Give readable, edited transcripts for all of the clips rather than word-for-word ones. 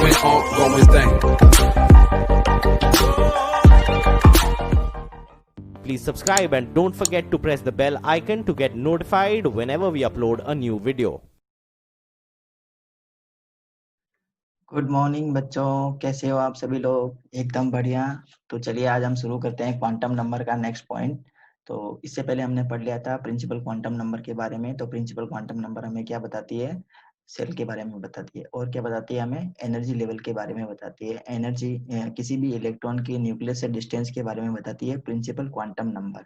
ongoing thing. Please subscribe and don't forget to press the bell icon to get notified whenever we upload a new video. Good morning बच्चों, कैसे हो आप सभी लोग? एकदम बढ़िया। तो चलिए आज हम शुरू करते हैं क्वांटम नंबर का नेक्स्ट पॉइंट। तो इससे पहले हमने पढ़ लिया था प्रिंसिपल क्वांटम नंबर के बारे में। तो प्रिंसिपल क्वांटम नंबर हमें क्या बताती है? सेल के बारे में बताती है। और क्या बताती है? हमें एनर्जी लेवल के बारे में बताती है। एनर्जी किसी भी इलेक्ट्रॉन की न्यूक्लियस से डिस्टेंस के बारे में बताती है प्रिंसिपल क्वांटम नंबर।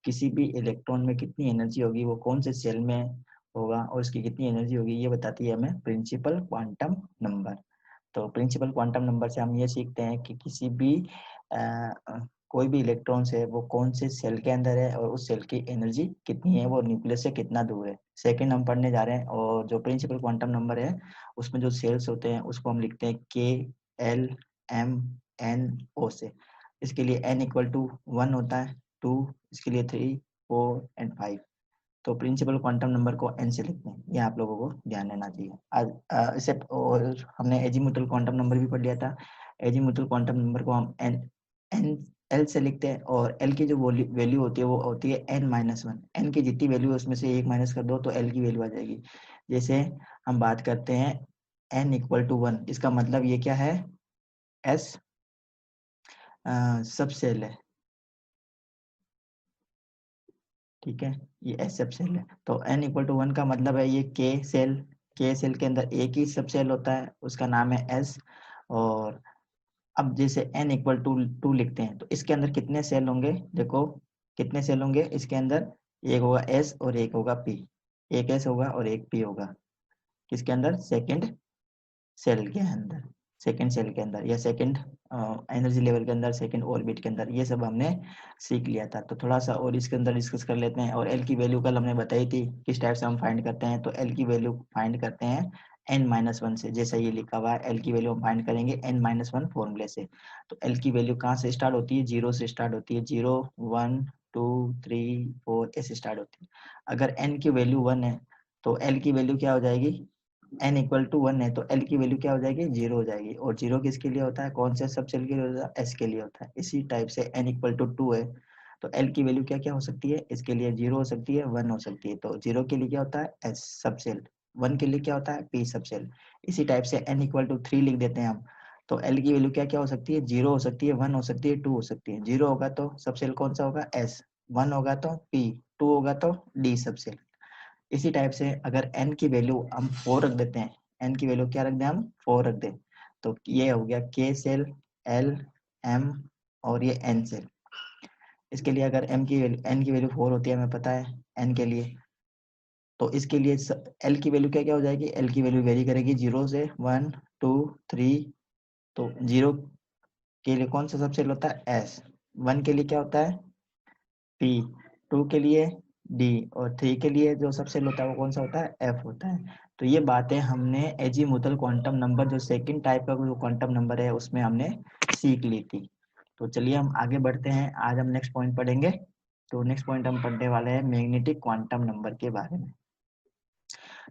किसी भी इलेक्ट्रॉन में कितनी एनर्जी होगी, वो कौन से सेल में होगा और उसकी कितनी एनर्जी होगी, ये बताती है हमें प्रिंसिपल क्वांटम नंबर। तो प्रिंसिपल क्वांटम नंबर से हम ये सीखते हैं कि किसी भी कोई भी इलेक्ट्रॉन्स है वो कौन से सेल के अंदर है और उस सेल की एनर्जी कितनी है, वो न्यूक्लियस से कितना दूर है। सेकंड हम पढ़ने जा रहे हैं, और जो प्रिंसिपल क्वांटम नंबर है उसमें जो सेल्स होते हैं उसको हम लिखते हैं के एल एम एन ओ से। इसके लिए n इक्वल टू 1 होता है, 2, इसके लिए 3, 4 एंड 5। तो प्रिंसिपल क्वांटम नंबर को n से लिखते हैं, ये आप लोगों को ध्यान देना चाहिए। आज इसे और हमने एजीमुथल क्वांटम नंबर भी पढ़ लिया था। एजीमुथल क्वांटम नंबर को हम n l से लिखते हैं, और l की जो वैल्यू होती है वो होती है n-1। n की जितनी वैल्यू है उसमें से 1 माइनस कर दो तो l की वैल्यू आ जाएगी। जैसे हम बात करते हैं n इक्वल टू 1, इसका मतलब ये क्या है? s सब सेल है, ठीक है, ये एस सब सेल है। तो n इक्वल टू 1 का मतलब है ये के सेल के अंदर एक ही सब सेल होता है, उसका नाम है s। और अब जैसे n इक्वल टू 2 लिखते हैं तो इसके अंदर कितने सेल होंगे? देखो कितने सेल होंगे इसके अंदर, एक होगा s और एक होगा p। एक s होगा और एक p होगा। किसके अंदर? सेकंड सेल के अंदर, सेकंड सेल के अंदर या सेकंड एनर्जी लेवल के अंदर, सेकंड ऑर्बिट के अंदर। ये सब हमने सीख लिया था। तो थोड़ा सा और इसके अंदर डिस्कस कर लेते हैं। और एल की वैल्यू कल हमने बताई थी किस टाइप से हम फाइंड करते हैं। तो एल की वैल्यू फाइंड करते हैं n-1 से। जैसा ये लिखा हुआ है, एल की वैल्यू हम फाइंड करेंगे n-1 फॉर्मूले से। तो एल की वैल्यू कहाँ से स्टार्ट होती है? 0 से स्टार्ट होती है। 0, 1, 2, 3, 4 ऐसे स्टार्ट होती है। अगर n की वैल्यू 1 है तो एल की वैल्यू क्या हो जाएगी? n इक्वल टू 1 है तो l की वैल्यू क्या हो जाएगी? 0 हो जाएगी। और 0 किसके लिए होता है? कौन से सब सेल के लिए होता है? s के लिए होता है। इसी टाइप से n इक्वल टू 2 है तो l की वैल्यू क्या क्या हो सकती है? इसके लिए 0 हो सकती है, 1 हो सकती है। तो 0 के लिए क्या होता है? s सब सेल। 1 के लिए क्या होता है? p सब सेल। इसी टाइप से n इक्वल टू 3 लिख देते हैं हम। तो l की वैल्यू क्या क्या हो सकती है? 0 हो सकती है, 1 हो सकती है, 2 हो सकती है। 0 होगा तो सब सेल कौन सा होगा? s। 1 होगा तो p, 2 होगा तो d सब सेल। इसी टाइप से अगर n की वैल्यू हम 4 रख देते हैं, n की वैल्यू क्या रख दें हम? 4 रख दें, तो ये हो गया k सेल, l, m और ये n सेल। इसके लिए अगर n की वैल्यू 4 होती है, हमें पता है n के लिए, तो इसके लिए l की वैल्यू क्या क्या हो जाएगी? l की वैल्यू वेरी करेगी 0 से 1, 2, 3। तो 0 के लिए कौन सा सब सेल होता है? s। 1 के लिए क्या होता है? p, 2 के लिए d और 3 के लिए जो सब सेल होता है वो कौन सा होता है? f होता है। तो ये बातें हमने एजीमुथल क्वांटम नंबर, जो सेकंड टाइप का जो क्वांटम नंबर है, उसमें हमने सीख ली थी। तो चलिए हम आगे बढ़ते हैं। आज हम नेक्स्ट पॉइंट पढ़ेंगे। तो नेक्स्ट पॉइंट हम पढ़ने वाले हैं मैग्नेटिक क्वांटम नंबर के बारे में।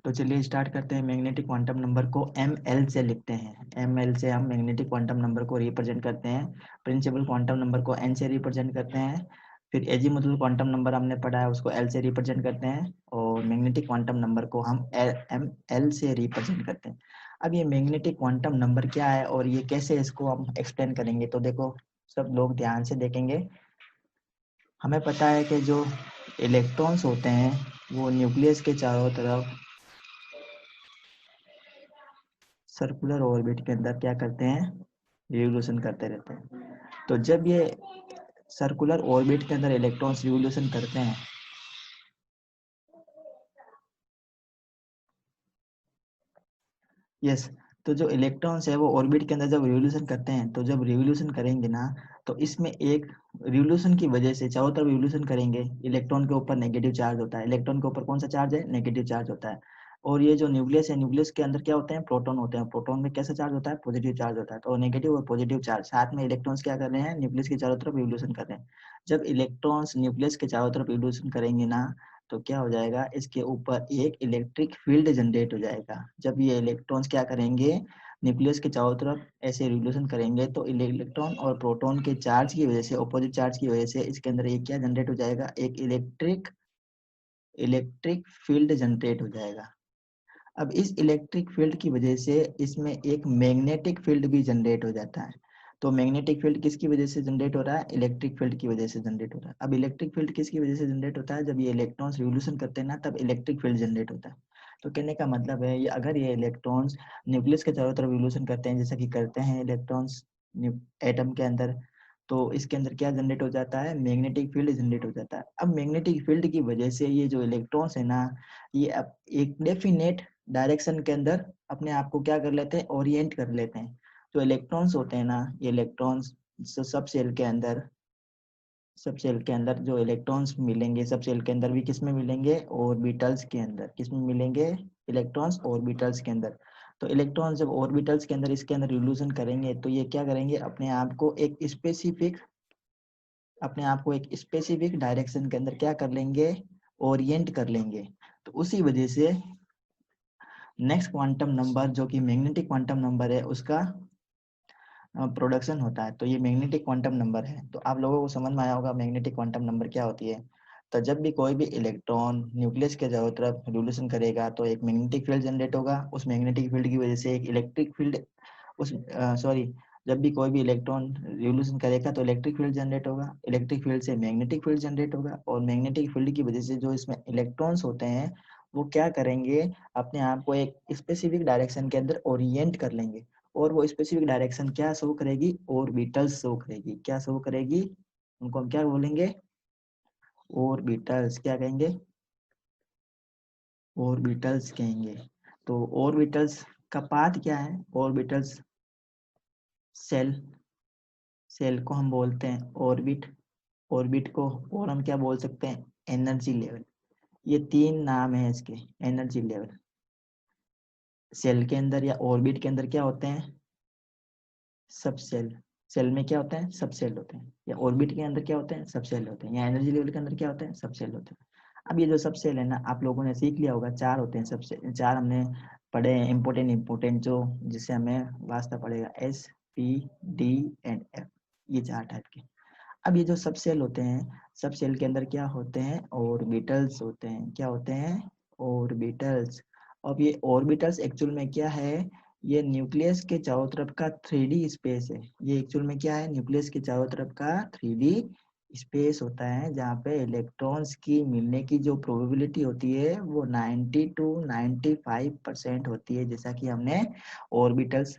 तो चलिए स्टार्ट करते हैं। मैग्नेटिक क्वांटम नंबर को ml से लिखते हैं। ml से हम मैग्नेटिक क्वांटम नंबर को रिप्रेजेंट करते हैं। प्रिंसिपल क्वांटम नंबर को n से रिप्रेजेंट करते हैं। फिर एजीमुथल क्वांटम नंबर हमने पढ़ा है, उसको l से रिप्रेजेंट करते हैं। और मैग्नेटिक क्वांटम नंबर को हम ml से रिप्रेजेंट करते हैं। अब ये मैग्नेटिक क्वांटम नंबर क्या है और ये कैसे इसको हम एक्सप्लेन करेंगे, तो देखो सब लोग ध्यान से देखेंगे। हमें पता है कि जो इलेक्ट्रॉन्स होते हैं वो न्यूक्लियस के चारों तरफ सर्कुलर ऑर्बिट के अंदर क्या करते हैं? रिवोल्यूशन करते रहते हैं। तो जब ये सर्कुलर ऑर्बिट के अंदर इलेक्ट्रॉन्स रिवोल्यूशन करते हैं, यस, तो जो इलेक्ट्रॉन्स है वो ऑर्बिट के अंदर जब रिवोल्यूशन करते हैं, तो जब रिवोल्यूशन करेंगे ना, तो इसमें एक रिवोल्यूशन की वजह से चारों तरफ रिवोल्यूशन करेंगे। इलेक्ट्रॉन के ऊपर नेगेटिव चार्ज होता है। इलेक्ट्रॉन के ऊपर कौन सा चार्ज है? नेगेटिव चार्ज होता है। और ये जो न्यूक्लियस है, न्यूक्लियस के अंदर क्या होते हैं? प्रोटॉन होते हैं। प्रोटॉन में कैसा चार्ज होता है? पॉजिटिव चार्ज होता है। तो नेगेटिव और पॉजिटिव चार्ज साथ में इलेक्ट्रॉन्स क्या कर रहे हैं? न्यूक्लियस के चारों तरफ रिवोल्यूशन कर रहे हैं। जब इलेक्ट्रॉन्स न्यूक्लियस के चारों तरफ रिवोल्यूशन करेंगे ना, तो क्या हो जाएगा? इसके ऊपर एक इलेक्ट्रिक फील्ड जनरेट हो जाएगा। जब ये इलेक्ट्रॉन्स क्या करेंगे? न्यूक्लियस के चारों तरफ ऐसे रिवोल्यूशन करेंगे तो इलेक्ट्रॉन और प्रोटॉन के चार्ज की वजह से, ऑपोजिट चार्ज की वजह से इसके अंदर एक क्या जनरेट हो जाएगा, एक इलेक्ट्रिक फील्ड जनरेट हो जाएगा। अब इस इलेक्ट्रिक फील्ड की वजह से इसमें एक मैग्नेटिक फील्ड भी जनरेट हो जाता है। तो मैग्नेटिक फील्ड किसकी वजह से जनरेट हो रहा है, इलेक्ट्रिक फील्ड की वजह से जनरेट हो रहा है। अब इलेक्ट्रिक फील्ड किसकी वजह से जनरेट होता है, जब ये इलेक्ट्रॉन्स रिवोल्यूशन करते हैं ना, तब इलेक्ट्रिक फील्ड जनरेट होता है। तो कहने का मतलब है ये, अगर ये इलेक्ट्रॉन्स न्यूक्लियस के चारों तरफ रिवोल्यूशन करते हैं, जैसा कि करते हैं इलेक्ट्रॉन्स एटम के अंदर, तो इसके अंदर क्या जनरेट हो जाता है, मैग्नेटिक फील्ड जनरेट हो जाता है। अब मैग्नेटिक फील्ड की वजह से ये जो इलेक्ट्रॉन्स है ना, ये अब एक डेफिनेट डायरेक्शन के अंदर अपने आप को क्या कर लेते हैं, ओरिएंट कर लेते हैं। जो इलेक्ट्रॉन्स होते हैं ना, ये इलेक्ट्रॉन्स सब सेल के अंदर जो इलेक्ट्रॉन्स मिलेंगे, सब सेल के अंदर भी किस में मिलेंगे, ऑर्बिटल्स के अंदर। किस में मिलेंगे, इलेक्ट्रॉन्स ऑर्बिटल्स के अंदर। तो इलेक्ट्रॉन जब ऑर्बिटल्स के अंदर, इसके अंदर रिवोल्यूशन करेंगे, तो ये क्या करेंगे, अपने आप को एक स्पेसिफिक डायरेक्शन के अंदर क्या कर लेंगे, ओरिएंट कर लेंगे। तो उसी वजह से नेक्स्ट क्वांटम नंबर जो कि मैग्नेटिक क्वांटम नंबर है, उसका प्रोडक्शन होता है। तो ये मैग्नेटिक क्वांटम नंबर है। तो आप लोगों को समझ में आया होगा मैग्नेटिक क्वांटम नंबर क्या होती है। तो जब भी कोई भी इलेक्ट्रॉन न्यूक्लियस के चारों तरफ रिवोल्यूशन करेगा, तो एक मैग्नेटिक फील्ड जनरेट होगा। उस मैग्नेटिक फील्ड की वजह से एक इलेक्ट्रिक फील्ड, उस सॉरी जब भी कोई भी इलेक्ट्रॉन रिवोल्यूशन करेगा, तो इलेक्ट्रिक फील्ड जनरेट होगा। इलेक्ट्रिक फील्ड से मैग्नेटिक फील्ड जनरेट होगा, और मैग्नेटिक फील्ड की वजह से जो इसमें इलेक्ट्रॉन्स होते हैं, वो क्या करेंगे, अपने आप को एक स्पेसिफिक डायरेक्शन के अंदर ओरिएंट कर लेंगे। और वो स्पेसिफिक डायरेक्शन क्या शो करेगी, ऑर्बिटल्स शो करेगी। क्या शो करेगी, उनको हम क्या बोलेंगे, ऑर्बिटल्स। क्या कहेंगे, ऑर्बिटल्स कहेंगे। तो ऑर्बिटल्स का पाथ क्या है, ऑर्बिटल्स सेल, सेल को हम बोलते हैं ऑर्बिट, ऑर्बिट को और हम क्या बोल सकते हैं, एनर्जी लेवल। ये तीन नाम है इसके, एनर्जी लेवल। सेल के अंदर या ऑर्बिट के अंदर क्या होते हैं, सब सेल। सेल में क्या होता है, सब सेल होते हैं। या ऑर्बिट के अंदर क्या होते हैं, सब सेल होते हैं। या एनर्जी लेवल के अंदर क्या होते हैं, सब सेल होते हैं। अब ये जो सब सेल है ना, आप लोगों ने सीख लिया होगा, चार होते हैं सबसे, चार हमने पढ़े हैं, इंपोर्टेंट जो, जिससे हमें वास्ता पड़ेगा, S, P, D and F, ये चार टाइप के। अब ये जो सब सेल होते हैं, सब सेल के अंदर क्या होते हैं, ऑर्बिटल्स होते हैं। क्या होते हैं, ऑर्बिटल्स। अब ये ऑर्बिटल्स एक्चुअल में क्या है, ये न्यूक्लियस के चारों तरफ का 3D स्पेस है। ये एक्चुअल में क्या है, न्यूक्लियस के चारों तरफ का 3D स्पेस होता है, जहाँ पे इलेक्ट्रॉन्स की मिलने की जो प्रोबेबिलिटी होती है, वो 90 to 95% होती है, जैसा कि हमने ऑर्बिटल्स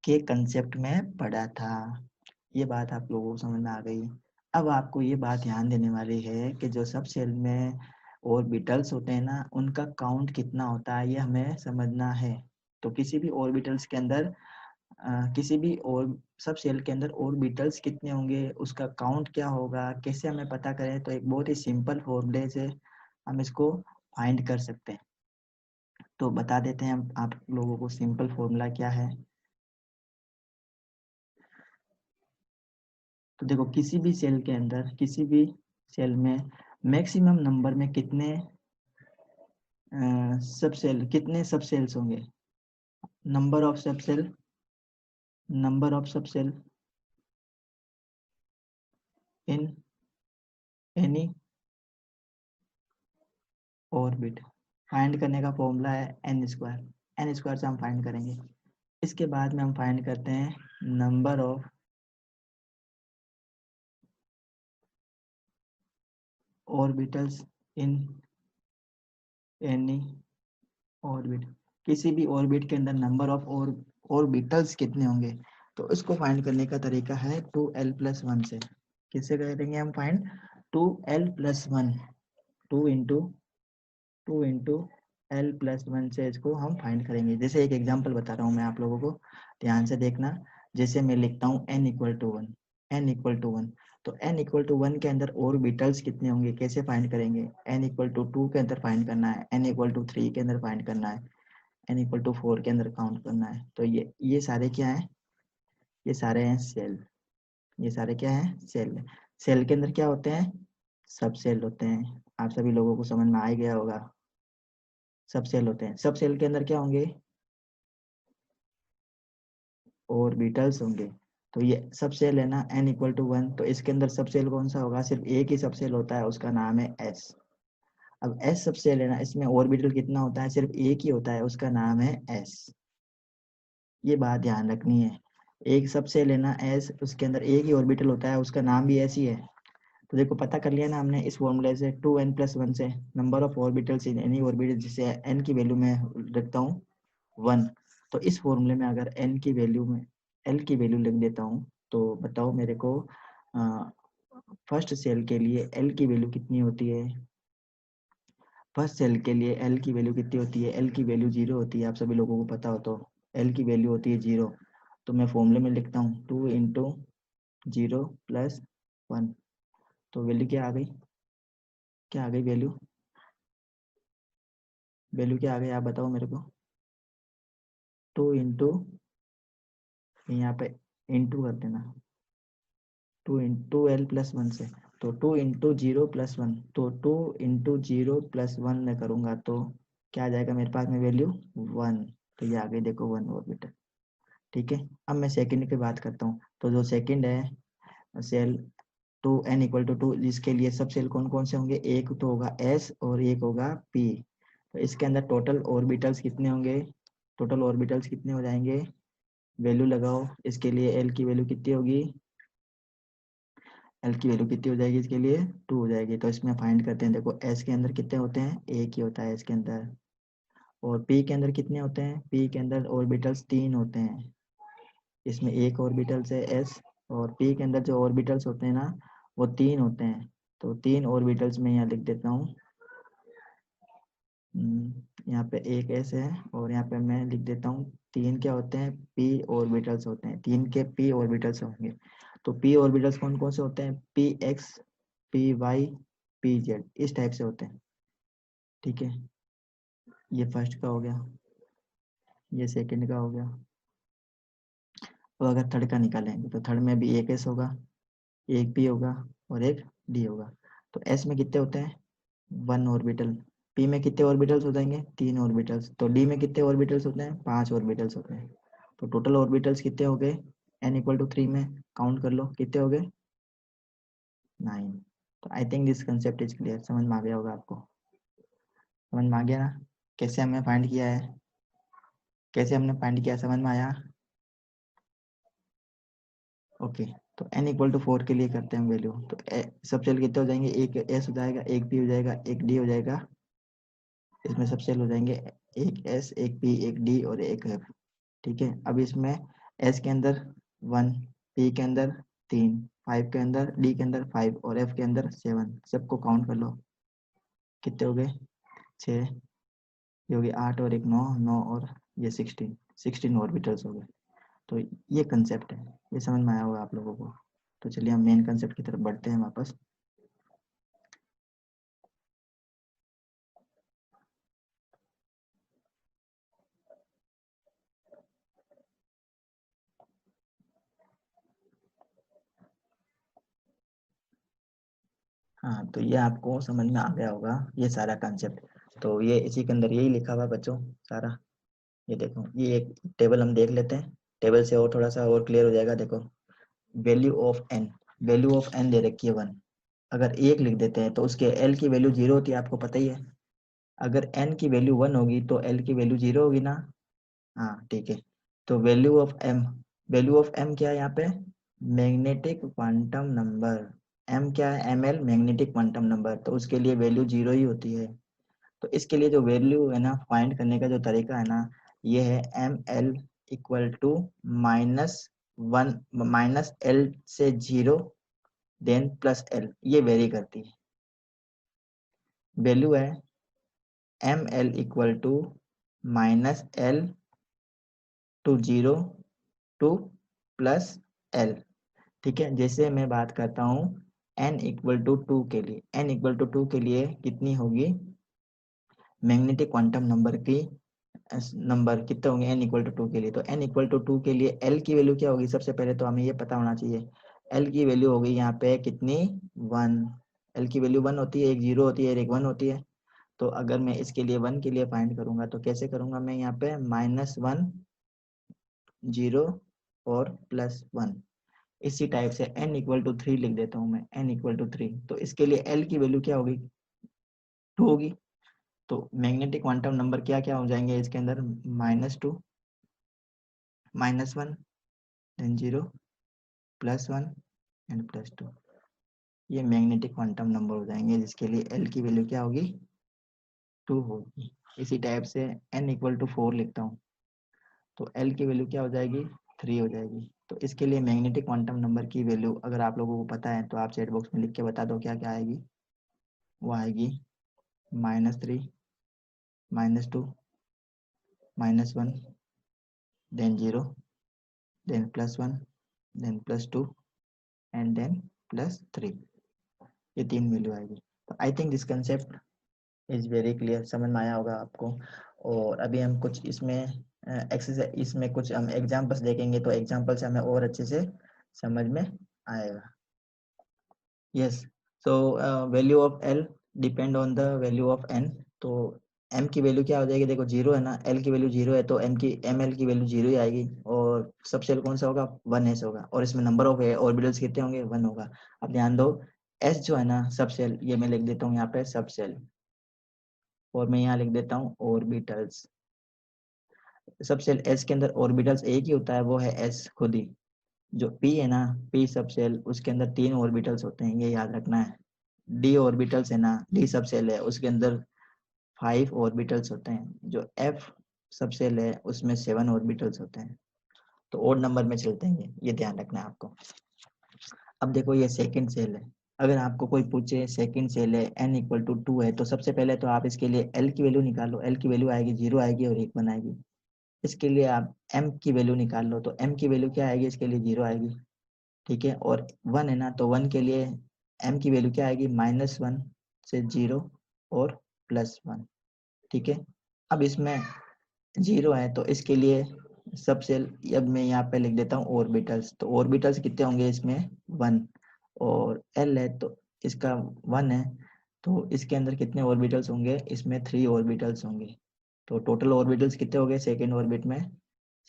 के कंसेप्ट में पढ़ा था। ये बात आप लोगों को समझ में आ गई। अब आपको ये बात ध्यान देने वाली है कि जो सब सेल में ऑर्बिटल्स होते हैं ना, उनका काउंट कितना होता है, ये हमें समझना है। तो किसी भी ऑर्बिटल्स के अंदर किसी भी और सब सेल के अंदर ऑर्बिटल्स कितने होंगे, उसका काउंट क्या होगा, कैसे हमें पता करें, तो एक बहुत ही सिंपल फॉर्मूले से हम इसको फाइंड कर सकते हैं। तो बता देते हैं हम आप लोगों को सिंपल फॉर्मूला क्या है। तो देखो, किसी भी सेल के अंदर, किसी भी सेल में मैक्सिमम नंबर में कितने सब सेल्स होंगे, number of subshell, number of subshell in any orbit. Find करने का फॉर्मूला है n स्क्वायर से हम फाइंड करेंगे। इसके बाद में हम फाइंड करते हैं number of orbitals in any orbit. किसी भी ऑर्बिट के अंदर नंबर ऑफ ऑर्बिटल्स कितने होंगे, तो इसको फाइंड करने का तरीका है 2l+1 से। किससे करेंगे हम फाइंड, 2l+1, 2 इंटू l+1 से इसको हम फाइंड करेंगे। जैसे एक एग्जांपल बता रहा हूँ मैं आप लोगों को, ध्यान से देखना। जैसे मैं लिखता हूँ n=1, तो n=1 के अंदर ऑर्बिटल्स कितने होंगे, कैसे फाइंड करेंगे, n=2 के अंदर फाइंड करना है, n=3 के अंदर फाइंड करना है, n=4 के अंदर काउंट करना है। तो ये सारे क्या है, ये सारे हैं सेल। ये सारे क्या है, सेल। सेल के अंदर क्या होते हैं, सब सेल होते हैं। आप सभी लोगों को समझ में आ ही गया होगा, सब सेल होते हैं। सब सेल के अंदर क्या होंगे, ऑर्बिटल्स होंगे। तो ये सब सेल है ना n इक्वल टू 1, तो इसके अंदर सब सेल कौन सा होगा? सिर्फ एक ही सब सेल होता है, उसका नाम है s। अब s सब सेल है ना, इसमें ऑर्बिटल कितना होता है? सिर्फ एक ही होता है, उसका नाम है s। ये बात ध्यान रखनी है, एक सब सेल है ना s, उसके अंदर एक ही ऑर्बिटल होता है, उसका नाम भी s ही है। तो देखो पता कर लिया ना हमने इस फॉर्मूले से, 2n+1 से number of orbitals in any orbital, जिसे n की वैल्यू में रखता हूँ 1। तो इस फॉर्मूले में अगर n की वैल्यू में l की वैल्यू लिख देता हूँ, तो बताओ मेरे को फर्स्ट सेल के लिए l की वैल्यू कितनी होती है? फर्स्ट सेल के लिए l की वैल्यू कितनी होती है? l की वैल्यू 0 होती है, आप सभी लोगों को पता हो। तो l की वैल्यू होती है 0। तो मैं फॉर्मूले में लिखता हूँ 2 इंटू 0 प्लस 1। तो वैल्यू क्या आ गई? क्या आ गई वैल्यू? वैल्यू क्या आ गई आप बताओ मेरे को? 2 इंटू, यहाँ पे इंटू कर देना, 2 इंटू एल प्लस 1 से, तो 2 इंटू 0 प्लस 1, तो 2 इंटू 0 प्लस 1 में करूँगा तो क्या आ जाएगा मेरे पास में वैल्यू? 1। तो ये आ गई देखो 1 ऑर्बिटल। ठीक है, अब मैं सेकंड की बात करता हूँ। तो जो सेकंड है सेल 2n इक्वल टू 2, जिसके लिए सब सेल कौन कौन से होंगे? एक तो होगा s और एक होगा p। तो इसके अंदर टोटल ऑर्बिटल्स कितने होंगे? टोटल ऑर्बिटल्स कितने हो जाएंगे? वैल्यू लगाओ, इसके लिए l की वैल्यू कितनी होगी? l की वैल्यू कितनी हो जाएगी इसके लिए? 2 हो जाएगी। तो इसमें फाइंड करते हैं, देखो s के अंदर कितने होते हैं? एक ही होता है s के अंदर। और p के अंदर कितने होते हैं? p के अंदर ऑर्बिटल्स 3 होते हैं, इसमें एक ऑर्बिटल्स है s। और p के अंदर जो ऑर्बिटल्स होते हैं ना, वो 3 होते हैं। तो 3 ऑर्बिटल्स में यहाँ लिख देता हूँ, यहाँ पे एक s है, और यहाँ पे मैं लिख देता हूँ 3 क्या होते हैं? p ऑर्बिटल्स होते हैं, 3 के p ऑर्बिटल्स होंगे। तो p ऑर्बिटल्स कौन कौन से होते हैं? px, py, pz, इस टाइप से होते हैं। ठीक है, ये फर्स्ट का हो गया, ये सेकंड का हो गया। तो अगर थर्ड का निकालेंगे तो थर्ड में भी एक एस होगा, एक पी होगा और एक डी होगा। तो एस में कितने होते हैं? 1 ऑर्बिटल। पी में कितने ऑर्बिटल्स हो जाएंगे? 3 ऑर्बिटल्स। तो डी में कितने ऑर्बिटल्स होते हैं? 5 ऑर्बिटल्स होते हैं। तो टोटल ऑर्बिटल्स कितने हो गए? n इक्वल टू 3 में काउंट कर लो कितने हो गए? 9। तो I think this concept is clear, समझ में आ गया होगा आपको। समझ में आ गया ना कैसे हमने फाइंड किया है? कैसे हमने फाइंड किया, समझ में आया? ओके, तो n इक्वल टू 4 के लिए करते हैं वैल्यू। तो सब सेल कितने हो जाएंगे? एक s हो जाएगा, एक p हो जाएगा, एक d हो जाएगा। इसमें सब सेल हो जाएंगे एक s, एक p, एक d और एक f। ठीक है, अब इसमें s के अंदर 1, p के अंदर 3, 5 के अंदर, d के अंदर 5 और f के अंदर 7। सबको काउंट कर लो कितने हो गए? 6, ये हो गए 8 और एक 9, 9 और ये 16 ऑर्बिटल्स हो गए। तो ये कंसेप्ट है, ये समझ में आया होगा आप लोगों को। तो चलिए हम मेन कंसेप्ट की तरफ बढ़ते हैं वापस। हाँ, तो ये आपको समझ में आ गया होगा ये सारा कंसेप्ट। तो ये इसी के अंदर यही लिखा हुआ बच्चों सारा। ये देखो, ये एक टेबल हम देख लेते हैं, टेबल से और थोड़ा सा और क्लियर हो जाएगा। देखो, value of n, value of n दे रखी है 1। अगर एक लिख देते हैं तो उसके l की वैल्यू 0 होती है, आपको पता ही है। अगर n की वैल्यू 1 होगी तो l की वैल्यू 0 होगी ना। हाँ ठीक है, तो value of m, value of m क्या है यहाँ पे? Magnetic quantum number. m क्या है? ml, magnetic quantum number. तो उसके लिए वैल्यू 0 ही होती है। तो इसके लिए जो वैल्यू है ना, फाइंड करने का जो तरीका है ना, ये है ml इक्वल टू -1, -l से 0 देन +l, ये वेरी करती है। वैल्यू है ml equal to -l to 0 to +l। ठीक है, जैसे मैं बात करता हूँ n इक्वल टू 2 के लिए, n इक्वल टू 2 के लिए कितनी होगी मैग्नेटिक क्वांटम नंबर की? नंबर कितने होंगे n इक्वल टू 2 के लिए? तो n इक्वल टू 2 के लिए l की वैल्यू क्या होगी? सबसे पहले तो हमें ये पता होना चाहिए, l की वैल्यू होगी यहाँ पे कितनी? 1। l की वैल्यू 1 होती है, एक 0 होती है, एक 1 होती है। तो अगर मैं इसके लिए 1 के लिए फाइंड करूंगा तो कैसे करूंगा मैं? यहाँ पे -1 0 और प्लस 1। इसी टाइप से n इक्वल टू 3 लिख देता हूँ मैं, n इक्वल टू 3। तो इसके लिए l की वैल्यू क्या होगी, 2 होगी। तो मैग्नेटिक क्वांटम नंबर क्या क्या हो जाएंगे इसके अंदर, -2, -1, देन 0, +1 एंड +2। ये मैग्नेटिक क्वांटम नंबर हो जाएंगे जिसके लिए l की वैल्यू क्या होगी, 2 होगी। इसी टाइप से n इक्वल टू 4 लिखता हूँ, तो l की वैल्यू क्या हो जाएगी, 3 हो जाएगी। तो इसके लिए मैग्नेटिक क्वांटम नंबर की वैल्यू अगर आप लोगों को पता है तो आप चैट बॉक्स में लिख के बता दो क्या क्या आएगी। वो आएगी -3, -2, -1, then 0, then +1, then +2 and then +3। ये 3 वैल्यू आएगी। तो I think this concept is very clear, समझ में आया होगा आपको। और अभी हम कुछ इसमें एक्सरसाइज, इसमें कुछ हम एग्जांपल्स देखेंगे, तो एग्जांपल से हमें और अच्छे से समझ में आएगा। Yes, so value of L depend on the value of N. तो एम की वैल्यू क्या हो जाएगी, देखो 0 है ना, एल की वैल्यू 0 है तो एम एल की वैल्यू 0 ही आएगी। और सब सेल कौन सा होगा, 1s होगा। और इसमें नंबर ऑफ ऑर्बिटल्स कितने होंगे, 1 होगा। अब ध्यान दो, एस जो है ना सब सेल, ये मैं लिख देता हूँ यहाँ पे सब सेल, और मैं यहाँ लिख देता हूँ ऑर्बिटल्स। सब सेल एस के अंदर ऑर्बिटल्स एक ही होता है, वो है एस खुद ही। जो पी है ना, पी सब सेल, उसके अंदर 3 ऑर्बिटल्स होते हैं, ये याद रखना है। डी ऑर्बिटल्स है ना, डी सब सेल है, उसके अंदर 5 ऑर्बिटल्स होते हैं। जो एफ सब सेल है उसमें 7 ऑर्बिटल्स होते हैं। तो ओड नंबर में चलते हैं, ये ध्यान रखना है आपको। अब देखो ये सेकंड सेल है, अगर आपको कोई पूछे सेकंड सेल है n इक्वल टू 2 है, तो सबसे पहले तो आप इसके लिए l की वैल्यू निकालो। l की वैल्यू आएगी 0 आएगी और 1 बनाएगी। इसके लिए आप m की वैल्यू निकाल लो, तो m की वैल्यू क्या आएगी, इसके लिए 0 आएगी, ठीक है। और 1 है ना, तो 1 के लिए m की वैल्यू क्या आएगी, -1 से 0 और +1, ठीक है। अब इसमें 0 है तो इसके लिए सब सेल, अब मैं यहाँ पे लिख देता हूँ ऑर्बिटल्स। तो ऑर्बिटल्स कितने होंगे इसमें, 1। और l है तो इसका 1 है, तो इसके अंदर कितने ऑर्बिटल्स होंगे, इसमें 3 ऑर्बिटल्स होंगे। तो टोटल ऑर्बिटल्स कितने हो गए सेकेंड ऑर्बिट में,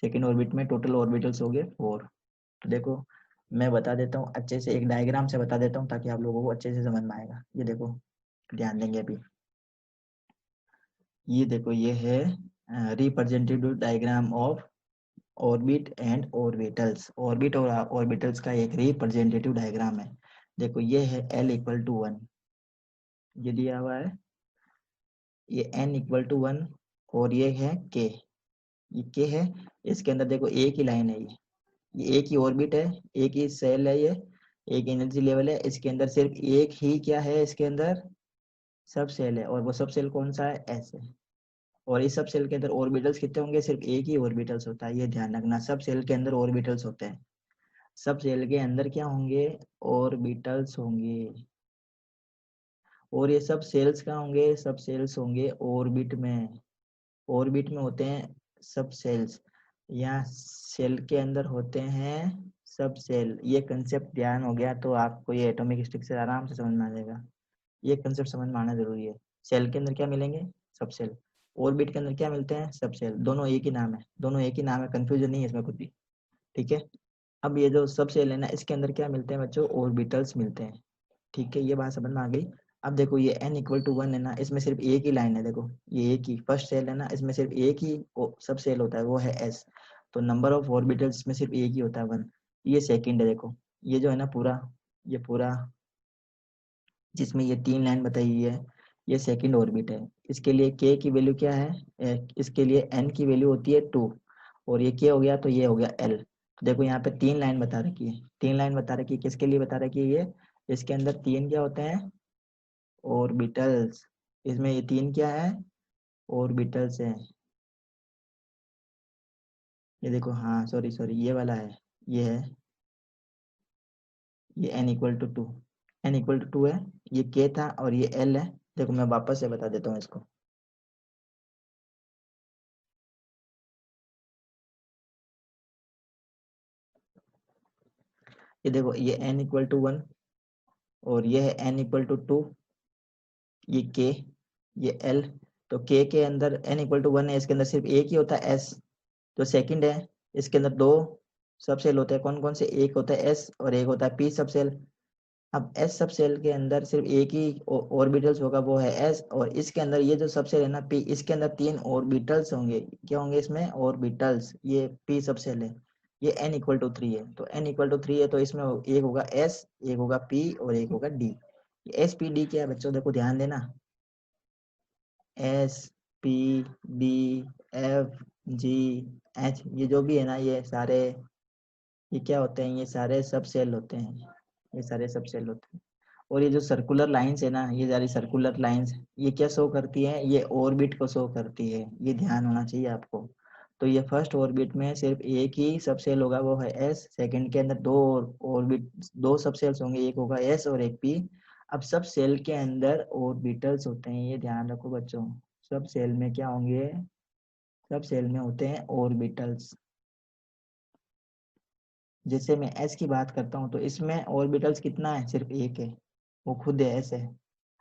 सेकेंड ऑर्बिट में टोटल ऑर्बिटल्स हो गए 4। तो देखो मैं बता देता हूँ अच्छे से, एक डायग्राम से बता देता हूँ ताकि आप लोगों को अच्छे से समझ में आएगा। ये देखो, ध्यान देंगे अभी, ये देखो ये है representative diagram of orbit and orbitals. Orbit और ऑर्बिटल्स का एक रिप्रेजेंटेटिव डायग्राम है। देखो ये है l इक्वल टू 1, ये दिया हुआ है, ये n इक्वल टू 1, और ये है k, ये k है। इसके अंदर देखो एक ही लाइन है, ये एक ही ऑर्बिट है, एक ही सेल है, ये एक एनर्जी लेवल है। इसके अंदर सिर्फ एक ही क्या है, इसके अंदर सब सेल है, और वो सब सेल कौन सा है, s है। और इस सब सेल के अंदर ऑर्बिटल्स कितने होंगे, सिर्फ एक ही ऑर्बिटल्स होता है, ये ध्यान रखना। सब सेल के अंदर ऑर्बिटल्स होते हैं, सब सेल के अंदर क्या होंगे, ऑर्बिटल्स होंगे। और ये सब सेल्स कहाँ होंगे, सब सेल्स होंगे ऑर्बिट में। ऑर्बिट में होते हैं सब सेल्स, यहाँ सेल के अंदर होते हैं सब सेल। ये कंसेप्ट ध्यान हो गया तो आपको ये एटॉमिक स्ट्रक्चर आराम से समझ में आ जाएगा। ये कंसेप्ट समझ में आना जरूरी है। सेल के अंदर क्या मिलेंगे, सब सेल। ऑर्बिट के अंदर क्या मिलते हैं, सब सेल। दोनों एक ही नाम है, दोनों एक ही नाम है, कंफ्यूजन नहीं है इसमें कुछ भी, ठीक है। अब ये जो सब सेल है ना, इसके अंदर क्या मिलते हैं बच्चों, ऑर्बिटल्स मिलते हैं, ठीक है। ये बात समझ में आ गई। अब देखो ये n इक्वल टू 1 है ना, इसमें सिर्फ एक ही लाइन है, देखो ये एक ही फर्स्ट सेल है ना, इसमें सिर्फ एक ही सब सेल होता है, वो है s। तो नंबर ऑफ ऑर्बिटल्स इसमें सिर्फ एक ही होता है, 1। ये सेकंड है, देखो ये जो है ना पूरा, ये पूरा जिसमें ये 3 लाइन बताई हुई है, ये सेकंड ऑर्बिट है। इसके लिए k की वैल्यू क्या है, इसके लिए n की वैल्यू होती है 2, और ये k हो गया तो ये हो गया l। तो देखो यहाँ पे 3 लाइन बता रखी है, 3 लाइन बता रखी है, किसके लिए बता रखी है ये, इसके अंदर 3 क्या होते हैं, ऑर्बिटल्स। इसमें ये 3 क्या है, ऑर्बिटल्स है। ये देखो, हाँ सॉरी सॉरी, ये वाला है, ये है, ये n equal to 2, n equal to 2 है, ये k था और ये l है। देखो मैं वापस से बता देता हूँ इसको, ये देखो ये n इक्वल टू 1 और ये है n इक्वल टू 2, ये k, ये l। तो k के अंदर n इक्वल टू 1 है, इसके अंदर सिर्फ एक ही होता है s, जो सेकंड है। इसके अंदर 2 सब सेल होते हैं कौन कौन से, एक होता है एस और एक होता है पी सब सेल। अब एस सब सेल के अंदर सिर्फ एक ही ऑर्बिटल्स होगा, वो है एस, और इसके अंदर ये जो सब सेल है ना पी, इसके अंदर 3 ऑर्बिटल्स होंगे। क्या होंगे इसमें? ऑर्बिटल्स। ये पी सब सेल है, ये n इक्वल टू 3 है, तो n इक्वल टू 3 है तो इसमें एक होगा एस, एक होगा पी और एक होगा डी। एस पी डी क्या है बच्चों, देखो ध्यान देना, S P D F G H, ये जो भी है ना ये सारे, ये क्या होते हैं, ये सारे सब सेल होते हैं, ये सारे सब सेल होते हैं। और ये जो सर्कुलर लाइंस है ना, ये सारी सर्कुलर लाइंस, ये क्या शो करती है? ये ऑर्बिट को शो करती है, ये ध्यान होना चाहिए आपको। तो ये फर्स्ट ऑर्बिट में सिर्फ एक ही सब सेल होगा, वो है एस। सेकंड के अंदर दो ऑर्बिट, दो सब सेल्स होंगे, एक होगा एस और एक पी। अब सब सेल के अंदर ऑर्बिटल्स होते हैं, ये ध्यान रखो बच्चों। सब सेल में क्या होंगे? सब सेल में होते हैं ऑर्बिटल्स। जैसे मैं एस की बात करता हूँ तो इसमें ऑर्बिटल्स कितना है? सिर्फ एक है, वो खुद एस है।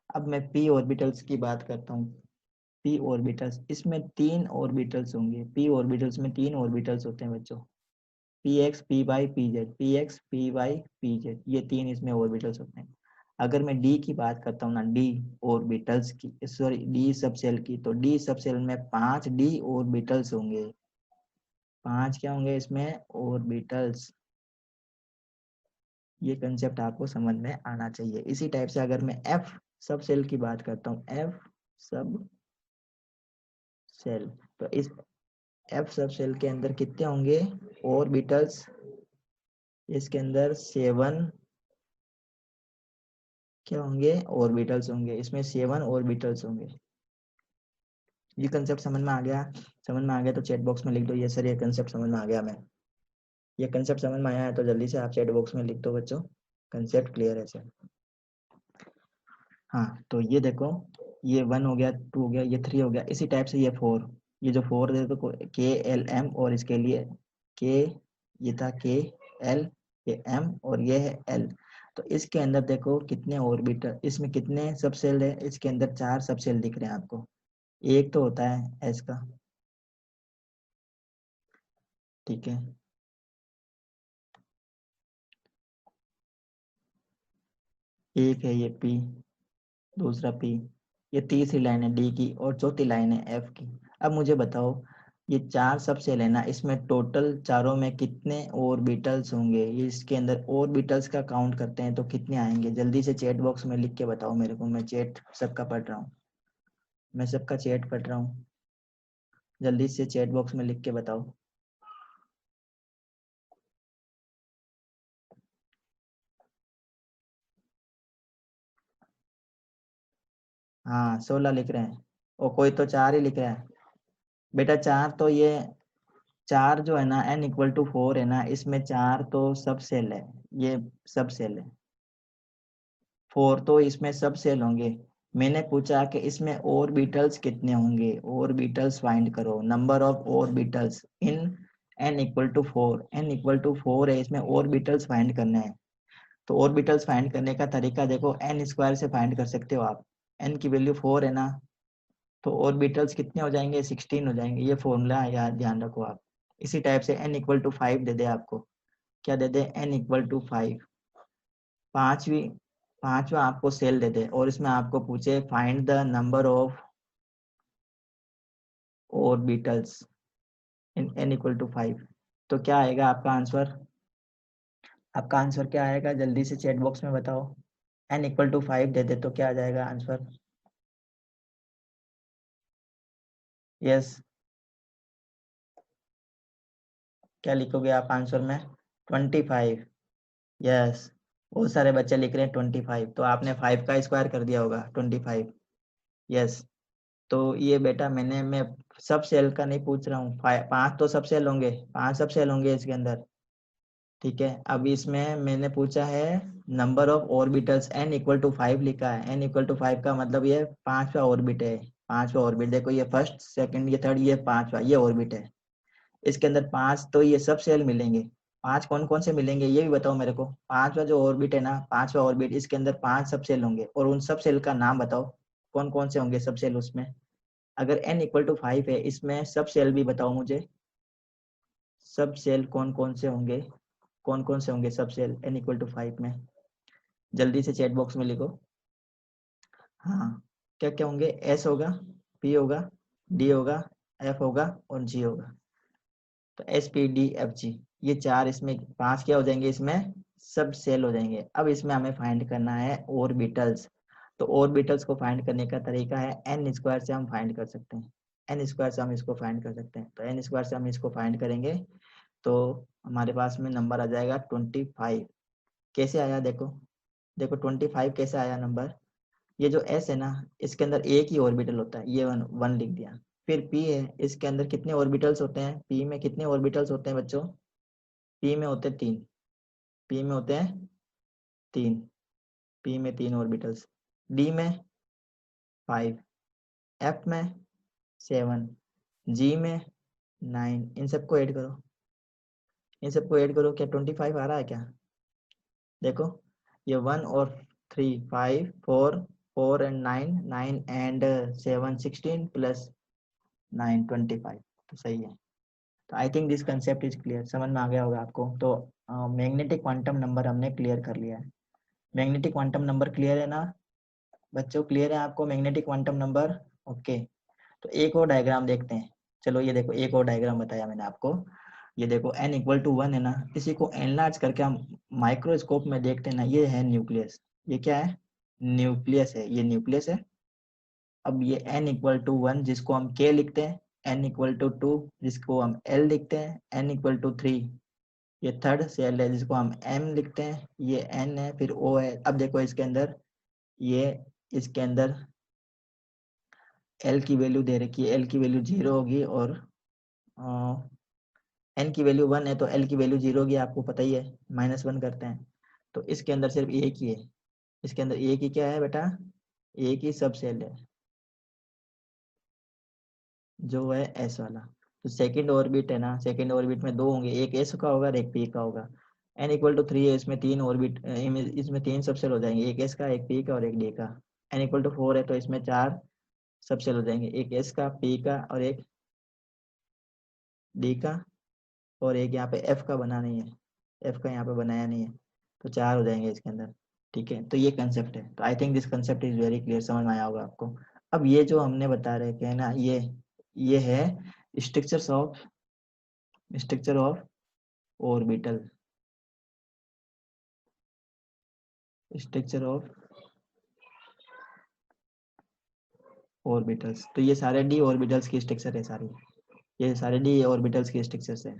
अब मैं पी ऑर्बिटल्स की बात करता हूँ, पी ऑर्बिटल्स, इसमें 3 ऑर्बिटल्स होंगे। पी ऑर्बिटल्स में 3 ऑर्बिटल्स होते हैं बच्चों, P X P Y P Z, P X P Y P Z, ये 3 इसमें ऑर्बिटल्स होते हैं। अगर मैं डी की बात करता हूँ ना, डी ऑर्बिटल्स की, सॉरी डी सब सेल की, तो डी सब सेल में 5 डी ऑर्बिटल्स होंगे। 5 क्या होंगे इसमें? ऑर्बिटल्स। ये कंसेप्ट आपको समझ में आना चाहिए। इसी टाइप से अगर मैं एफ सब सेल की बात करता हूँ, एफ सब सेल, तो इस एफ सब सेल के अंदर कितने होंगे ऑर्बिटल्स? इसके अंदर 7 क्या होंगे? ऑर्बिटल्स होंगे। इसमें 7 ऑर्बिटल्स होंगे। ये कंसेप्ट समझ में आ गया? समझ में आ गया तो चैट बॉक्स में लिख दो, ये सर ये कंसेप्ट समझ में आ गया मैं। ये कंसेप्ट समझ में आया है तो जल्दी से आप चैट बॉक्स में लिख दो बच्चों, कंसेप्ट क्लियर है सर। हाँ तो ये देखो, ये 1 हो गया, 2 हो गया, ये 3 हो गया। इसी टाइप से ये 4, ये जो 4 है तो के एल एम, और इसके लिए के, ये था के एल, ये एम और ये है एल। तो इसके अंदर देखो कितने ऑर्बिटल, इसमें कितने सब सेल है? इसके अंदर 4 सब सेल दिख रहे हैं आपको। एक तो होता है एस का, ठीक है, एक है ये पी, दूसरा पी, ये तीसरी लाइन है डी की, और चौथी लाइन है एफ की। अब मुझे बताओ, ये 4 सब सेल है ना, इसमें टोटल चारों में कितने ऑर्बिटल्स होंगे? ये इसके अंदर ऑर्बिटल्स का काउंट करते हैं तो कितने आएंगे? जल्दी से चैट बॉक्स में लिख के बताओ मेरे को, मैं चैट सबका पढ़ रहा हूँ, मैं सबका चैट पढ़ रहा हूँ, जल्दी से चैट बॉक्स में लिख के बताओ। हाँ 16 लिख रहे हैं, और कोई तो 4 ही लिख रहा है। बेटा 4 तो ये 4 जो है ना, n इक्वल टू 4 है ना, इसमें 4 तो सब सेल है, ये सब सेल है। 4 तो इसमें सब सेल होंगे। मैंने पूछा कि इसमें ऑर्बिटल्स कितने होंगे? ऑर्बिटल्स फाइंड करो, number of orbitals in n equal to 4, n equal to 4 है, इसमें ऑर्बिटल्स फाइंड करना है। तो ऑर्बिटल्स फाइंड करने का तरीका देखो, n स्क्वायर से फाइंड कर सकते हो आप। n की वैल्यू 4 है ना, तो ऑर्बिटल्स कितने हो जाएंगे? 16 हो जाएंगे। ये फॉर्मूला याद ध्यान रखो आप। इसी टाइप से n इक्वल टू 5 दे दे आपको, क्या दे दे? n इक्वल टू 5, पांचवी पांचवा आपको सेल दे दे, और इसमें आपको पूछे find the number of orbitals in n equal to 5, तो क्या आएगा आपका आंसर? आपका आंसर क्या आएगा? जल्दी से चैट बॉक्स में बताओ। n इक्वल टू 5 दे दे तो क्या आ जाएगा आंसर? यस, क्या लिखोगे आप आंसर में? 25। यस, बहुत सारे बच्चे लिख रहे हैं 25, तो आपने 5 का स्क्वायर कर दिया होगा 25। यस, तो ये बेटा मैं सब सेल का नहीं पूछ रहा हूँ, 5 तो सब सेल होंगे, 5 सब सेल होंगे इसके अंदर, ठीक है। अब इसमें मैंने पूछा है number of orbitals, n equal to 5 लिखा है, n इक्वल टू 5 का मतलब ये 5वां ऑर्बिट है। 5वां ऑर्बिट देखो, ये फर्स्ट सेकंड ये थर्ड, ये 5वां ये ऑर्बिट है। इसके अंदर 5 तो ये सब सेल मिलेंगे। 5 कौन कौन से मिलेंगे ये भी बताओ मेरे को। 5वां जो ऑर्बिट है ना, 5वां ऑर्बिट, इसके अंदर 5 सब सेल होंगे, और उन सब सेल का नाम बताओ कौन कौन से होंगे सब सेल उसमें। अगर n इक्वल टू 5 है, इसमें सब सेल भी बताओ मुझे, सब सेल कौन कौन से होंगे सब सेल n इक्वल टू 5 में? जल्दी से चैट बॉक्स में लिखो। हाँ, क्या क्या होंगे? एस होगा, पी होगा, डी होगा, एफ होगा और जी होगा। तो S P D F G, ये चार, इसमें 5 क्या हो जाएंगे? इसमें सब सेल हो जाएंगे। अब इसमें हमें फाइंड करना है ऑर्बिटल्स। तो ऑर्बिटल्स को फाइंड करने का तरीका है एन स्क्वायर से हम फाइंड कर सकते हैं। एन स्क्वायर से हम इसको फाइंड कर सकते हैं। तो एन स्क्वायर से हम इसको फाइंड करेंगे तो हमारे पास में नंबर आ जाएगा 25। कैसे आया? देखो देखो 25 कैसे आया नंबर? ये जो एस है ना, इसके अंदर एक ही ऑर्बिटल होता है, ये वन लिख दिया। फिर पी है, इसके अंदर कितने ऑर्बिटल्स होते हैं? पी में कितने ऑर्बिटल्स होते हैं बच्चों? पी में होते हैं 3। पी में होते हैं 3। पी में 3 ऑर्बिटल्स। डी में 5, एफ में 7, जी में 9। इन सबको ऐड करो, इन सबको ऐड करो। क्या 25 आ रहा है क्या? देखो ये 1 और 3 5 4 एंड 9 9 एंड 7 16 प्लस 9 25। तो सही है। तो I think this concept is clear, समझ में आ गया होगा आपको। तो मैग्नेटिक क्वांटम नंबर हमने क्लियर कर लिया है। मैग्नेटिक क्वांटम नंबर क्लियर है ना बच्चों? क्लियर है आपको मैग्नेटिक क्वांटम नंबर? ओके। तो एक और डायग्राम देखते हैं। चलो ये देखो, एक और डायग्राम बताया मैंने आपको। ये देखो n इक्वल टू 1 है ना, इसी को एनलार्ज करके हम माइक्रोस्कोप में देखते हैं ना, ये है न्यूक्लियस। ये क्या है? न्यूक्लियस है, ये न्यूक्लियस है। अब ये n इक्वल टू 1 जिसको हम k लिखते हैं, n इक्वल टू 2 जिसको हम l लिखते हैं, n इक्वल टू 3 ये थर्ड सेल है जिसको हम m लिखते हैं, ये n है, फिर o है। अब देखो इसके अंदर, ये इसके अंदर l की वैल्यू दे रखी है, l की वैल्यू 0 होगी और n की वैल्यू 1 है, तो l की वैल्यू 0 होगी, आपको पता ही है, -1 करते हैं। तो इसके अंदर सिर्फ एक ही है, इसके अंदर एक ही क्या है बेटा? एक ही सब सेल है जो है एस वाला। तो सेकंड ऑर्बिट है ना, सेकंड ऑर्बिट में 2 होंगे, एक एस का होगा और एक पी का होगा। n इक्वल टू 3 है, इसमें 3 ऑर्बिट, इसमें 3 सबसेल हो जाएंगे, एक एस का, एक पी का और एक डी का। n इक्वल टू 4 है तो इसमें 4 सबसेल हो जाएंगे, एक एस का, पी का और एक डी का, और एक यहाँ पे एफ का बना नहीं है, एफ का यहाँ पे बनाया नहीं है, तो 4 हो जाएंगे इसके अंदर। ठीक है, तो ये कंसेप्ट है। तो I think this concept is very clear, समझ में आया होगा आपको। अब ये जो हमने बता रहे हैं ना, ये है structure of orbital, structure of orbitals. तो ये सारे डी ऑर्बिटल्स की स्ट्रक्चर है सारी, ये सारे डी ऑर्बिटल्स की स्ट्रक्चर्स है।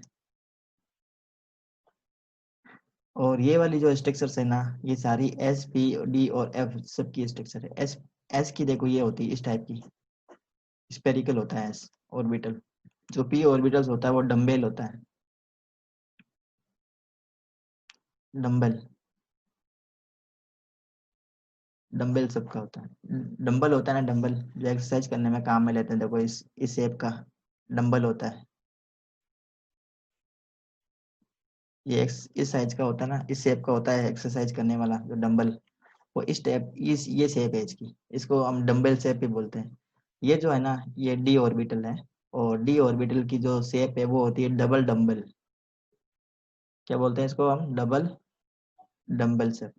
और ये वाली जो स्ट्रक्चर्स है ना, ये सारी एस पी डी और एफ सब की स्ट्रक्चर है। एस एस की देखो ये होती है इस टाइप की, स्पेरिकल होता है एस ऑर्बिटल। जो पी ऑर्बिटल्स होता है वो डम्बेल होता है, डम्बल, डम्बल सबका होता है। डम्बल होता है ना, डम्बल जो एक्सरसाइज करने में काम में लेते हैं, देखो इस शेप का डम्बल होता है। ये इस साइज का होता है ना, इस शेप का होता है एक्सरसाइज करने वाला जो डम्बल, वो इस टाइप, इस ये शेप है इसकी, इसको हम डम्बल शेप भी बोलते हैं। ये जो है ना, ये डी ऑर्बिटल है, और डी ऑर्बिटल की जो शेप है वो होती है डबल डम्बल। क्या बोलते हैं इसको हम? Double dumbbell shape.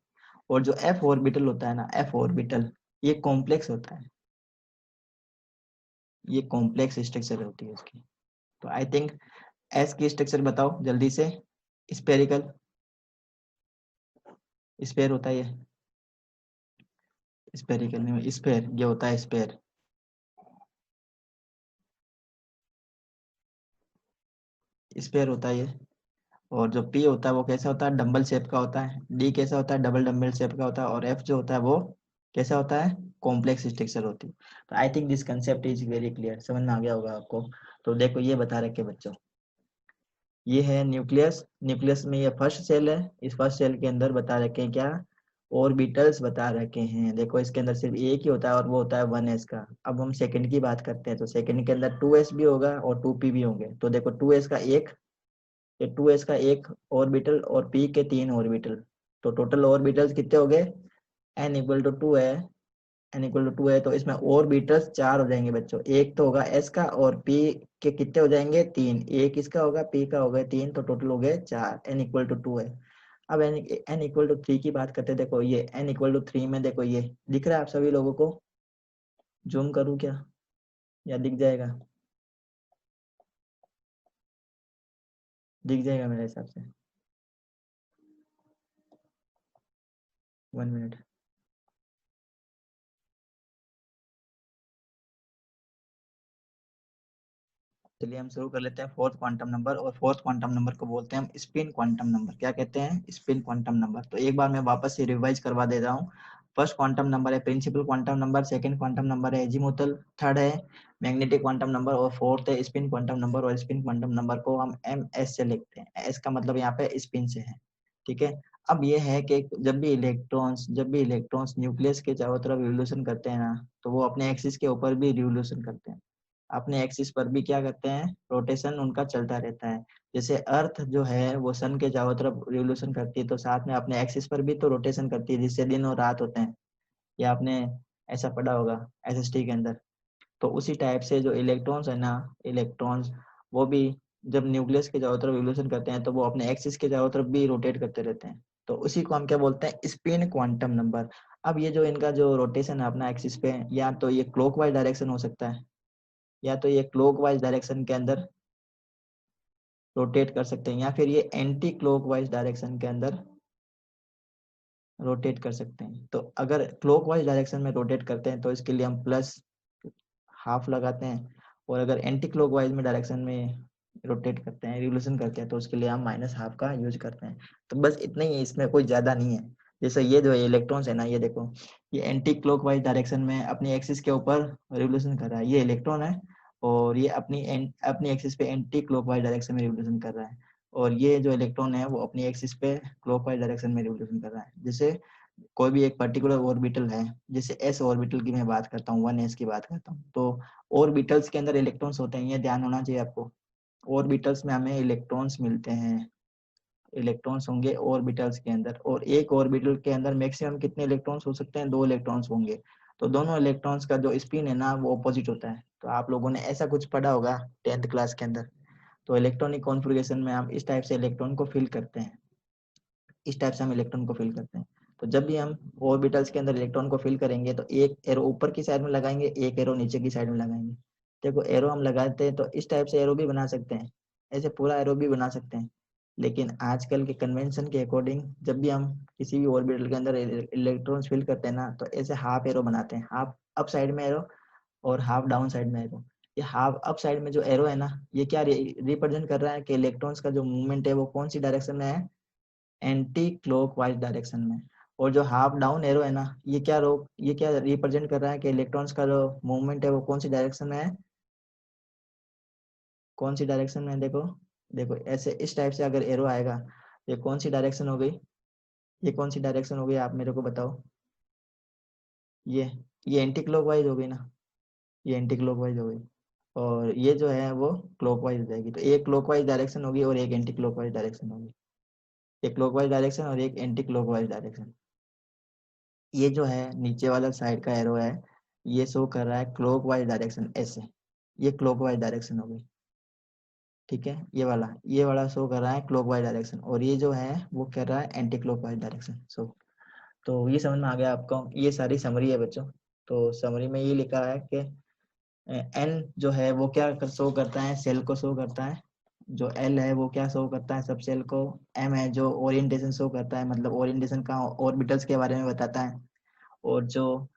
और जो एफ ऑर्बिटल होता है ना, एफ ऑर्बिटल, ये कॉम्प्लेक्स होता है, ये कॉम्प्लेक्स स्ट्रक्चर होती है उसकी। तो आई थिंक एस की स्ट्रक्चर बताओ जल्दी से। स्पेरिकल, स्पेयर होता है ये, स्पेरिकल नहीं, स्पेयर ये होता है, स्पेयर। स्पेयर होता है ये। और जो पी होता है वो कैसा होता है? डंबल शेप का होता है। डी कैसा होता है? डबल डंबल शेप का होता है। और एफ जो होता है वो कैसा होता है? कॉम्प्लेक्स स्ट्रक्चर होती है। तो I think this concept is very clear, समझ में आ गया होगा आपको। तो देखो ये बता रखे बच्चों, ये है न्यूक्लियस, न्यूक्लियस में ये फर्स्ट सेल है, इस फर्स्ट सेल के अंदर बता रखे हैं क्या? ऑर्बिटल्स बता रखे हैं। देखो इसके अंदर सिर्फ एक ही होता है और वो होता है 1s का। अब हम सेकंड की बात करते हैं, तो सेकंड के अंदर 2s भी होगा और 2p भी होंगे। तो देखो 2s का एक, ये 2s का एक ऑर्बिटल और p के 3 ऑर्बिटल, तो टोटल ऑर्बिटल्स कितने हो गए? n इक्वल टू 2 है, n इक्वल टू 2 है तो इसमें ऑर्बिटल्स 4 हो जाएंगे बच्चों। एक तो होगा s का और p के कितने हो जाएंगे 3, एक इसका होगा p का होगा 3, तो टोटल हो गए 4, n इक्वल टू 2 है। अब n इक्वल टू 3 की बात करते हैं। देखो ये n इक्वल टू 3 में देखो ये दिख रहा है आप सभी लोगों को, जूम करूँ क्या या दिख जाएगा? दिख जाएगा मेरे हिसाब से। 1 मिनट। चलिए हम शुरू कर लेते हैं फोर्थ क्वांटम नंबर, और फोर्थ क्वांटम नंबर को बोलते हैं हम स्पिन क्वांटम नंबर। क्या कहते हैं? Spin quantum number. तो एक बार मैं वापस से रिवाइज करवा दे रहा हूँ। फर्स्ट क्वांटम नंबर है principal quantum number, second quantum number है एजीमुथल, थर्ड है मैग्नेटिक क्वांटम नंबर, और फोर्थ है स्पिन क्वांटम नंबर। और स्पिन क्वांटम नंबर को हम MS से लिखते हैं। एस का मतलब यहाँ पे स्पिन से है, ठीक है। अब ये है कि जब भी इलेक्ट्रॉन्स न्यूक्लियस के चारों तरफ रिवोल्यूशन करते हैं ना, तो वो अपने एक्सिस के ऊपर भी रिवोल्यूशन करते हैं। अपने एक्सिस पर भी क्या करते हैं? रोटेशन उनका चलता रहता है। जैसे अर्थ जो है वो सन के चारों तरफ रिवोल्यूशन करती है, तो साथ में अपने एक्सिस पर भी तो रोटेशन करती है, जिससे दिन और रात होते हैं। या आपने ऐसा पढ़ा होगा SST के अंदर। तो उसी टाइप से जो इलेक्ट्रॉन्स है ना, इलेक्ट्रॉन्स वो भी जब न्यूक्लियस के चारों तरफ रिवोल्यूशन करते हैं तो वो अपने एक्सिस के चारों तरफ भी रोटेट करते रहते हैं। तो उसी को हम क्या बोलते हैं? Spin quantum number. अब ये जो इनका जो रोटेशन है अपना एक्सिस पे, या तो ये क्लॉकवाइज डायरेक्शन हो सकता है, या तो ये क्लॉकवाइज डायरेक्शन के अंदर रोटेट कर सकते हैं, या फिर ये एंटी क्लॉकवाइज डायरेक्शन के अंदर रोटेट कर सकते हैं। तो अगर क्लॉकवाइज डायरेक्शन में रोटेट करते हैं तो इसके लिए हम प्लस हाफ लगाते हैं, और अगर एंटी क्लॉकवाइज में डायरेक्शन में रोटेट करते हैं, रिवोल्यूशन करते हैं, तो उसके लिए हम माइनस हाफ का यूज करते हैं। तो बस इतना ही है, इसमें कोई ज्यादा नहीं है। जैसे ये जो इलेक्ट्रॉन्स है ना, ये देखो, ये एंटी क्लॉकवाइज डायरेक्शन में अपनी एक्सिस के ऊपर रिवोल्यूशन कर रहा है, ये इलेक्ट्रॉन है। और ये अपनी एक्सिस पे एंटी क्लॉकवाइज डायरेक्शन में रिवोल्यूशन कर रहा है। और ये जो इलेक्ट्रॉन है वो अपनी एक्सिस पे क्लॉकवाइज डायरेक्शन में रिवोल्यूशन कर रहा है। जैसे कोई भी एक पर्टिकुलर ऑर्बिटल है, जैसे S ऑर्बिटल की मैं बात करता हूँ, 1s की बात करता हूँ, तो ऑर्बिटल्स के अंदर इलेक्ट्रॉन्स होते हैं, ये ध्यान होना चाहिए आपको। ऑर्बिटल्स में हमें इलेक्ट्रॉन्स मिलते हैं, इलेक्ट्रॉन्स होंगे ऑर्बिटल्स के अंदर। और एक ऑर्बिटल के अंदर मैक्सिमम कितने इलेक्ट्रॉन्स हो सकते हैं? 2 इलेक्ट्रॉन्स होंगे। तो दोनों इलेक्ट्रॉन्स का जो स्पिन है ना वो ऑपोजिट होता है। तो आप लोगों ने ऐसा कुछ पढ़ा होगा 10th क्लास के अंदर। तो इलेक्ट्रॉनिक कॉन्फ़िगरेशन में हम इस टाइप से इलेक्ट्रॉन को फिल करते हैं, इस टाइप से हम इलेक्ट्रॉन को फिल करते हैं। तो जब भी हम ऑर्बिटल्स के अंदर इलेक्ट्रॉन को फिल करेंगे तो एक एरो ऊपर की साइड में लगाएंगे, एक एरो नीचे की साइड में लगाएंगे। देखो एरो हम लगाते हैं तो इस टाइप से एरो भी बना सकते हैं, ऐसे पूरा एरो भी बना सकते हैं। लेकिन आजकल के कन्वेंशन के अकॉर्डिंग जब भी हम किसी भी ऑर्बिटल के अंदर इलेक्ट्रॉन्स फिल करते हैं ना, तो ऐसे हाफ एरो बनाते हैं, हाफ अप साइड में एरो और हाफ डाउन साइड में एरो। ये हाफ अप साइड में जो एरो है ना, ये क्या रिप्रेजेंट कर रहा है कि इलेक्ट्रॉन्स का जो मूवमेंट है वो कौन सी डायरेक्शन में है? एंटी क्लॉकवाइज डायरेक्शन में। और जो हाफ डाउन एरो है ना, ये क्या रिप्रेजेंट कर रहा है कि इलेक्ट्रॉन्स का जो मूवमेंट है वो कौन सी डायरेक्शन में है? कौन सी डायरेक्शन में है? देखो देखो ऐसे इस टाइप से अगर एरो आएगा, ये कौन सी डायरेक्शन हो गई? ये कौन सी डायरेक्शन हो गई आप मेरे को बताओ? ये ये एंटी क्लॉकवाइज हो गई ना, ये एंटी क्लॉकवाइज हो गई। और ये जो है वो क्लॉकवाइज हो जाएगी। तो एक क्लॉकवाइज डायरेक्शन होगी और एक एंटी क्लॉकवाइज डायरेक्शन होगी, एक क्लॉकवाइज डायरेक्शन और एक एंटी क्लॉकवाइज डायरेक्शन। ये जो है नीचे वाला साइड का एरो है, ये शो कर रहा है क्लॉकवाइज डायरेक्शन ऐसे, ये क्लॉकवाइज डायरेक्शन हो गई, ठीक है। ये वाला शो कर रहा है क्लॉकवाइज डायरेक्शन, और ये जो है वो कर रहा है एंटी क्लॉकवाइज डायरेक्शन। सो तो ये समझ में आ गया आपको? ये सारी समरी है बच्चों। तो समरी में ये लिखा है कि एन जो है वो क्या शो करता है? सेल को शो करता है। जो एल है वो क्या शो करता है? सब सेल को। एम है जो ओरिएंटेशन शो करता है, मतलब ओरिएंटेशन का ऑर्बिटल्स के बारे में बताता है। और जो